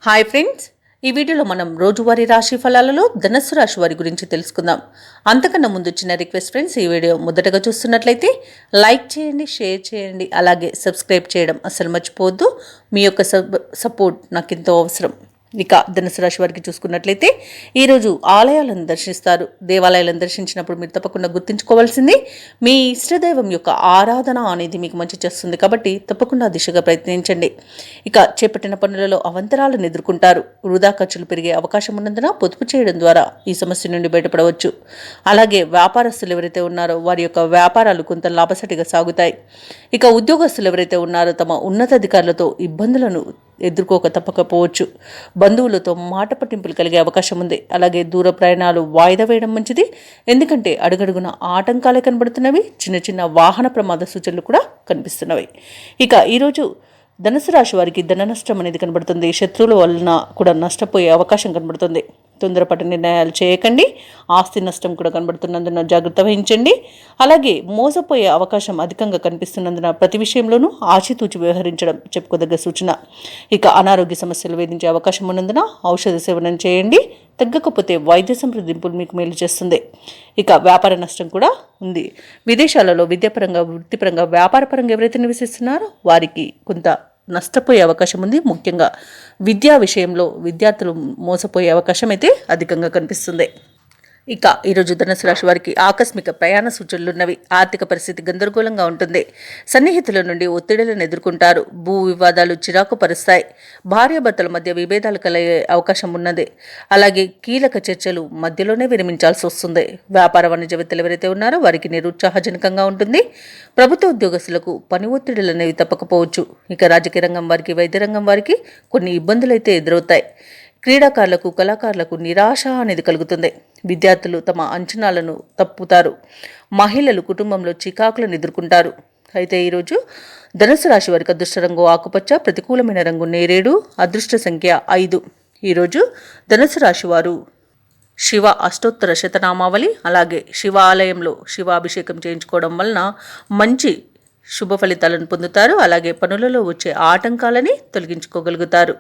Hi friends, ఈ వీడియోలో మనం రోజువారీ రాశి ఫలాలలో ధనుస్సు రాశి వారి గురించి తెలుసుకుందాం. అంతకన్నా ముందు చిన్న రిక్వెస్ట్ ఫ్రెండ్స్, ఈ వీడియో మొదటగా చూస్తున్నట్లయితే లైక్ చేయండి, షేర్ చేయండి, అలాగే సబ్స్క్రైబ్ చేయడం అసలు మర్చిపోవద్దు. మీ యొక్క సపోర్ట్ నాకు ఎంతో అవసరం. ఇక ధనుసు రాశి వారికి చూసుకున్నట్లయితే ఈరోజు ఆలయాలను దర్శిస్తారు. దేవాలయాలను దర్శించినప్పుడు మీరు తప్పకుండా గుర్తుంచుకోవాల్సింది మీ ఇష్టదైవం యొక్క ఆరాధన అనేది మీకు మంచి చేస్తుంది, కాబట్టి తప్పకుండా దిశగా ప్రయత్నించండి. ఇక చేపట్టిన పనులలో అవంతరాలను ఎదుర్కొంటారు. వృధా ఖర్చులు పెరిగే అవకాశం ఉన్నందున పొదుపు చేయడం ద్వారా ఈ సమస్య నుండి బయటపడవచ్చు. అలాగే వ్యాపారస్తులు ఎవరైతే ఉన్నారో వారి యొక్క వ్యాపారాలు కొంత లాభసాటిగా సాగుతాయి. ఇక ఉద్యోగస్తులు ఎవరైతే ఉన్నారో తమ ఉన్నతాధికారులతో ఇబ్బందులను ఎదుర్కోక తప్పకపోవచ్చు. బంధువులతో మాట పట్టింపులు కలిగే అవకాశం ఉంది. అలాగే దూర ప్రయాణాలు వాయిదా వేయడం మంచిది, ఎందుకంటే అడుగడుగున ఆటంకాలే కనబడుతున్నవి. చిన్న చిన్న వాహన ప్రమాద సూచనలు కూడా కనిపిస్తున్నవి. ఇక ఈరోజు ధనుసు రాశి వారికి ధన నష్టం అనేది కనబడుతుంది. శత్రువుల వలన కూడా నష్టపోయే అవకాశం కనబడుతుంది. తొందరపాటు నిర్ణయాలు చేయకండి. ఆస్తి నష్టం కూడా కనబడుతున్నందున జాగ్రత్త వహించండి. అలాగే మోసపోయే అవకాశం అధికంగా కనిపిస్తున్నందున ప్రతి విషయంలోనూ ఆచితూచి వ్యవహరించడం చెప్పుకోదగ్గ సూచన. ఇక అనారోగ్య సమస్యలు వేధించే అవకాశం ఉన్నందున ఔషధ సేవనం చేయండి. తగ్గకపోతే వైద్య సంప్రదింపులు మీకు మేలు చేస్తుంది. ఇక వ్యాపార నష్టం కూడా ఉంది. విదేశాలలో విద్యాపరంగా, వృత్తిపరంగా, వ్యాపారపరంగా ఎవరైతే నివసిస్తున్నారో వారికి కొంత నష్టపోయే అవకాశం ఉంది. ముఖ్యంగా విద్యా విషయంలో విద్యార్థులు మోసపోయే అవకాశం అయితే అధికంగా కనిపిస్తుంది. ఇక ఈరోజు ధనుసు రాశి వారికి ఆకస్మిక ప్రయాణ సూచనలున్నవి. ఆర్థిక పరిస్థితి గందరగోళంగా ఉంటుంది. సన్నిహితుల నుండి ఒత్తిడులను ఎదుర్కొంటారు. భూ వివాదాలు చిరాకు పరుస్తాయి. భార్యాభర్తల మధ్య విభేదాలు కలిగే అవకాశం ఉన్నది. అలాగే కీలక చర్చలు మధ్యలోనే విరమించాల్సి వస్తుంది. వ్యాపార వాణిజ్యవేత్తలు ఎవరైతే ఉన్నారో వారికి నిరుత్సాహజనకంగా ఉంటుంది. ప్రభుత్వ ఉద్యోగస్తులకు పని ఒత్తిడులు అనేవి తప్పకపోవచ్చు. ఇక రాజకీయ రంగం వారికి, వైద్య రంగం వారికి కొన్ని ఇబ్బందులు అయితే ఎదురవుతాయి. క్రీడాకారులకు, కళాకారులకు నిరాశ అనేది కలుగుతుంది. విద్యార్థులు తమ అంచనాలను తప్పుతారు. మహిళలు కుటుంబంలో చికాకులను ఎదుర్కొంటారు. అయితే ఈరోజు ధనుసు రాశి వారికి అదృష్ట రంగు ఆకుపచ్చ, ప్రతికూలమైన రంగు నేరేడు, అదృష్ట సంఖ్య 5. ఈరోజు ధనుసు రాశి వారు శివ అష్టోత్తర శతనామావళి, అలాగే శివ ఆలయంలో శివాభిషేకం చేయించుకోవడం వలన మంచి శుభ ఫలితాలను పొందుతారు. అలాగే పనులలో వచ్చే ఆటంకాలని తొలగించుకోగలుగుతారు.